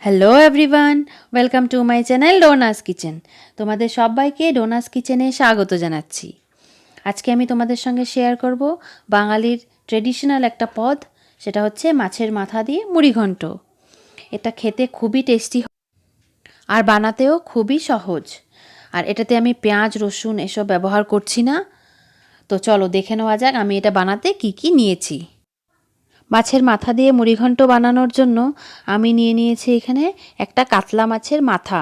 Hello everyone, welcome to my channel ডোনাস kitchen. তোমাদের সবাইকে ডোনাস কিচেনে স্বাগত জানাচ্ছি। আজকে আমি তোমাদের সঙ্গে শেয়ার করব বাঙালির ট্রেডিশনাল একটা পদ, সেটা হচ্ছে মাছের মাথা দিয়ে মুড়ি ঘন্ট। এটা খেতে খুবই টেস্টি আর বানাতেও খুবই সহজ। আর এটাতে আমি পেঁয়াজ রসুন এসব ব্যবহার করছি না। তো চলো দেখে নেওয়া যাক আমি এটা বানাতে কি কি নিয়েছি। মাছের মাথা দিয়ে মুড়িঘণ্ট বানানোর জন্য আমি নিয়ে নিয়েছি এখানে একটা কাতলা মাছের মাথা।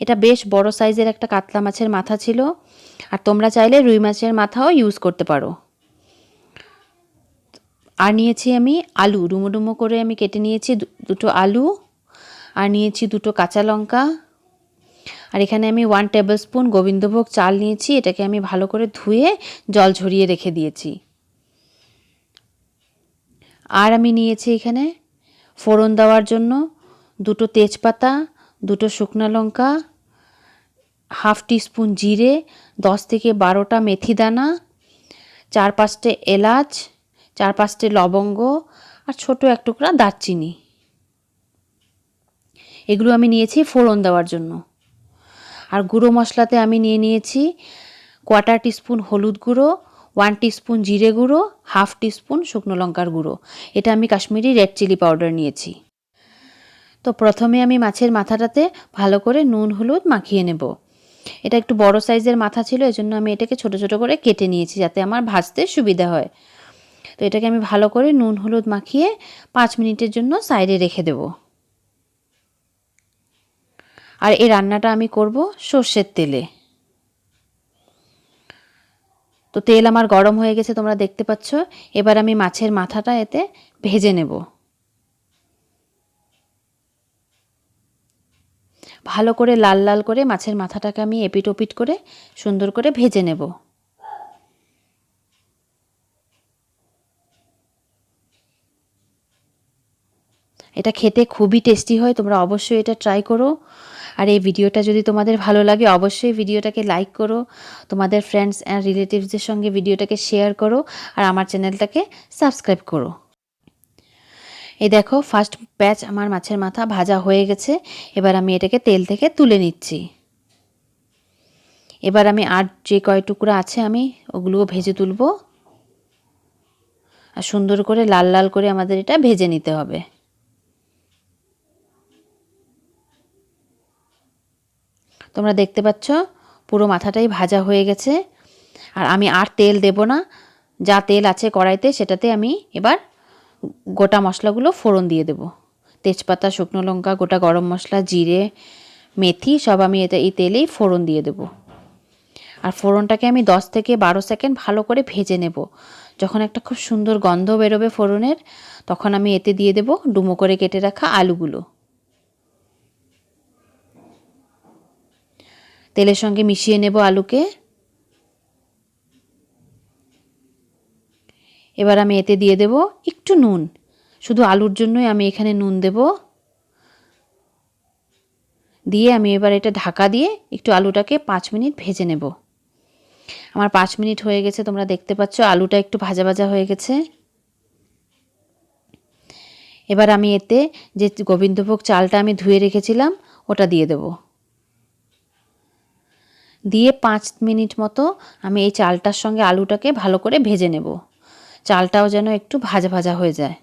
এটা বেশ বড় সাইজের একটা কাতলা মাছের মাথা ছিল, আর তোমরা চাইলে রুই মাছের মাথাও ইউজ করতে পারো। আর নিয়েছি আমি আলু, ডুমো ডুমো করে আমি কেটে নিয়েছি দুটো আলু, আর নিয়েছি দুটো কাঁচা লঙ্কা, আর এখানে আমি 1 টেবিল স্পুন গোবিন্দভোগ চাল নিয়েছি। এটাকে আমি ভালো করে ধুয়ে জল ঝরিয়ে রেখে দিয়েছি। আর আমি নিয়েছি এখানে ফোড়ন দেওয়ার জন্য দুটো তেজপাতা, দুটো শুকনো লঙ্কা, 1/2 টিস্পুন জিরে, 10 থেকে 12টা মেথি দানা, 4-5টে এলাচ, 4-5টে লবঙ্গ, আর ছোট এক টুকরা দারচিনি। এগুলো আমি নিয়েছি ফোড়ন দেওয়ার জন্য। আর গুঁড়ো মশলাতে আমি নিয়েছি 1/4 টিস্পুন হলুদ গুঁড়ো, 1 টিস্পুন জিরে গুঁড়ো, 1/2 টিস্পুন শুকনো লঙ্কার গুঁড়ো। এটা আমি কাশ্মীরি রেড চিলি পাউডার নিয়েছি। তো প্রথমে আমি মাছের মাথাটাতে ভালো করে নুন হলুদ মাখিয়ে নেব। এটা একটু বড় সাইজের মাথা ছিল, এজন্য আমি এটাকে ছোট ছোট করে কেটে নিয়েছি যাতে আমার ভাজতে সুবিধা হয়। তো এটাকে আমি ভালো করে নুন হলুদ মাখিয়ে 5 মিনিটের জন্য সাইডে রেখে দেব। আর এই রান্নাটা আমি করব সর্ষের তেলে। তো তেল আমার গরম হয়ে গেছে, তোমরা দেখতে পাচ্ছ। এবার আমি মাছের মাথাটা এতে ভেজে নেব। ভালো করে লাল লাল করে মাছের মাথাটাকে আমি এপিট ওপিট করে সুন্দর করে ভেজে নেব। এটা খেতে খুবই টেস্টি হয়, তোমরা অবশ্যই এটা ট্রাই করো। আর এই ভিডিওটা যদি তোমাদের ভালো লাগে অবশ্যই ভিডিওটাকে লাইক করো, তোমাদের ফ্রেন্ডস অ্যান্ড রিলেটিভসদের সঙ্গে ভিডিওটাকে শেয়ার করো, আর আমার চ্যানেলটাকে সাবস্ক্রাইব করো। এই দেখো ফার্স্ট ব্যাচ আমার মাছের মাথা ভাজা হয়ে গেছে। এবার আমি এটাকে তেল থেকে তুলে নিচ্ছি। এবার আমি আর যে কয় টুকরা আছে আমি ওগুলোও ভেজে তুলব। আর সুন্দর করে লাল লাল করে আমাদের এটা ভেজে নিতে হবে। তোমরা দেখতে পাচ্ছ পুরো মাথাটাই ভাজা হয়ে গেছে। আর আমি আর তেল দেব না, যা তেল আছে কড়াইতে সেটাতে আমি এবার গোটা মশলাগুলো ফোড়ন দিয়ে দেব। তেজপাতা, শুকনো লঙ্কা, গোটা গরম মশলা, জিরে, মেথি সব আমি এই তেলেই ফোড়ন দিয়ে দেব। আর ফোড়নটাকে আমি 10 থেকে 12 সেকেন্ড ভালো করে ভেজে নেব। যখন একটা খুব সুন্দর গন্ধ বেরোবে ফোড়নের, তখন আমি এতে দিয়ে দেব ডুমো করে কেটে রাখা আলুগুলো। তেলের সঙ্গে মিশিয়ে নেব আলুকে। এবার আমি এতে দিয়ে দেব একটু নুন, শুধু আলুর জন্যই আমি এখানে নুন দেব। দিয়ে আমি এবার এটা ঢাকা দিয়ে একটু আলুটাকে 5 মিনিট ভেজে নেব। আমার 5 মিনিট হয়ে গেছে, তোমরা দেখতে পাচ্ছ আলুটা একটু ভাজা ভাজা হয়ে গেছে। এবার আমি এতে যে গোবিন্দভোগ চালটা আমি ধুয়ে রেখেছিলাম ওটা দিয়ে দেব। দিয়ে 5 মিনিট মতো আমি এই চালটার সঙ্গে আলুটাকে ভালো করে ভেজে নেব। চালটাও যেন একটু ভাজা ভাজা হয়ে যায়।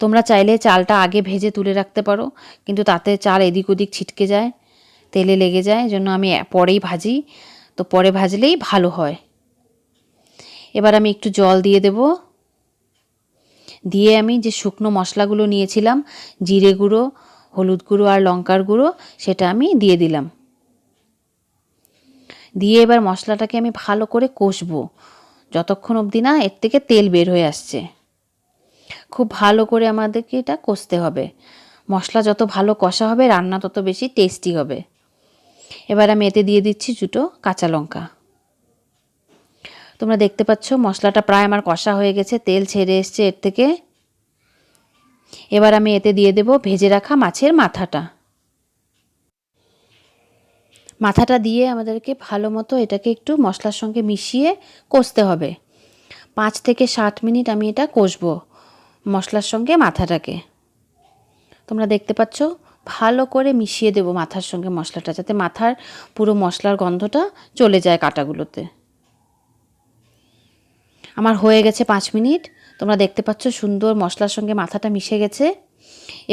তোমরা চাইলে চালটা আগে ভেজে তুলে রাখতে পারো, কিন্তু তাতে চাল এদিক ওদিক ছিটকে যায়, তেলে লেগে যায়, জন্য আমি পরেই ভাজি। তো পরে ভাজলেই ভালো হয়। এবার আমি একটু জল দিয়ে দেব। দিয়ে আমি যে শুকনো মশলাগুলো নিয়েছিলাম, জিরে গুঁড়ো, হলুদ গুঁড়ো আর লঙ্কার গুঁড়ো, সেটা আমি দিয়ে দিলাম। দিয়ে এবার মশলাটাকে আমি ভালো করে কষবো যতক্ষণ অবধি না এর থেকে তেল বের হয়ে আসছে। খুব ভালো করে আমাদেরকে এটা কষতে হবে। মশলা যত ভালো কষা হবে রান্না তত বেশি টেস্টি হবে। এবার আমি এতে দিয়ে দিচ্ছি দুটো কাঁচা লঙ্কা। তোমরা দেখতে পাচ্ছ মশলাটা প্রায় আমার কষা হয়ে গেছে, তেল ছেড়ে এসছে এর থেকে। এবার আমি এতে দিয়ে দেব ভেজে রাখা মাছের মাথাটা। মাথাটা দিয়ে আমাদেরকে ভালো মতো এটাকে একটু মশলার সঙ্গে মিশিয়ে কষতে হবে। 5 থেকে 7 মিনিট আমি এটা কষবো মশলার সঙ্গে মাথাটাকে। তোমরা দেখতে পাচ্ছ, ভালো করে মিশিয়ে দেবো মাথার সঙ্গে মশলাটা, যাতে মাথার পুরো মশলার গন্ধটা চলে যায় কাটাগুলোতে। আমার হয়ে গেছে 5 মিনিট। তোমরা দেখতে পাচ্ছ সুন্দর মশলার সঙ্গে মাথাটা মিশে গেছে।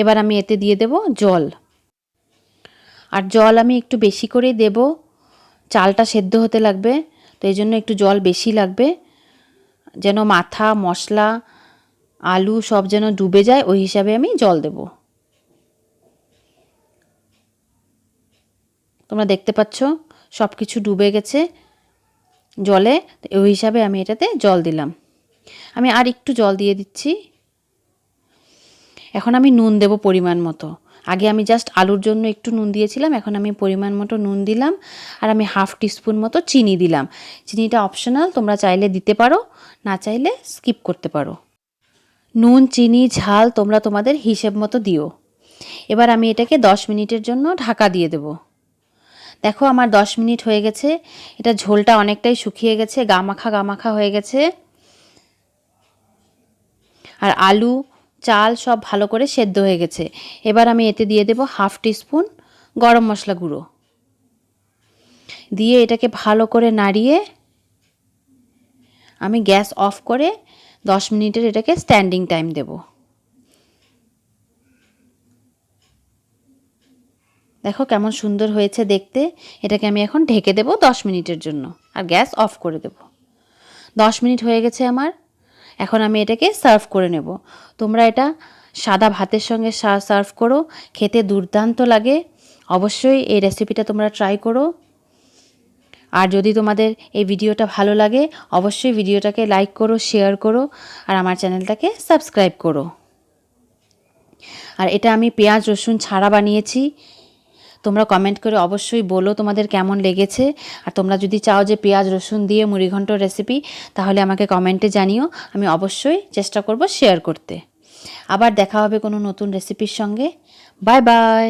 এবার আমি এতে দিয়ে দেব জল। আর জল আমি একটু বেশি করেই দেব, চালটা সেদ্ধ হতে লাগবে, তো এই জন্য একটু জল বেশি লাগবে, যেন মাথা, মশলা, আলু সব যেন ডুবে যায়, ওই হিসাবে আমি জল দেব। তোমরা দেখতে পাচ্ছ সব কিছু ডুবে গেছে জলে, ওই হিসাবে আমি এটাতে জল দিলাম। আমি আর একটু জল দিয়ে দিচ্ছি। এখন আমি নুন দেব পরিমাণ মতো। আগে আমি জাস্ট আলুর জন্য একটু নুন দিয়েছিলাম, এখন আমি পরিমাণ মতো নুন দিলাম। আর আমি 1/2 টিস্পুন মতো চিনি দিলাম। চিনিটা অপশনাল, তোমরা চাইলে দিতে পারো, না চাইলে স্কিপ করতে পারো। নুন, চিনি, ঝাল তোমরা তোমাদের হিসেব মতো দিও। এবার আমি এটাকে 10 মিনিটের জন্য ঢাকা দিয়ে দেব। দেখো আমার 10 মিনিট হয়ে গেছে। এটা ঝোলটা অনেকটাই শুকিয়ে গেছে, গামাখা গামাখা হয়ে গেছে। আর আলু, চাল সব ভালো করে সেদ্ধ হয়ে গেছে। এবার আমি এতে দিয়ে দেব 1/2 টিস্পুন গরম মশলা গুঁড়ো। দিয়ে এটাকে ভালো করে নাড়িয়ে আমি গ্যাস অফ করে 10 মিনিটের এটাকে স্ট্যান্ডিং টাইম দেব। দেখো কেমন সুন্দর হয়েছে দেখতে। এটাকে আমি এখন ঢেকে দেব 10 মিনিটের জন্য, আর গ্যাস অফ করে দেব। 10 মিনিট হয়ে গেছে আমার। এখন আমি এটাকে সার্ভ করে নেব। তোমরা এটা সাদা ভাতের সঙ্গে সার্ভ করো, খেতে দুর্দান্ত লাগে। অবশ্যই এই রেসিপিটা তোমরা ট্রাই করো। আর যদি তোমাদের এই ভিডিওটা ভালো লাগে, অবশ্যই ভিডিওটাকে লাইক করো, শেয়ার করো, আর আমার চ্যানেলটাকে সাবস্ক্রাইব করো। আর এটা আমি পেঁয়াজ রসুন ছাড়া বানিয়েছি। তোমরা কমেন্ট করে অবশ্যই বলো তোমাদের কেমন লেগেছে। আর তোমরা যদি চাও যে পেঁয়াজ রসুন দিয়ে মুড়ি ঘন্ট রেসিপি, তাহলে আমাকে কমেন্টে জানিও, আমি অবশ্যই চেষ্টা করব শেয়ার করতে। আবার দেখা হবে কোনো নতুন রেসিপির সঙ্গে। Bye bye.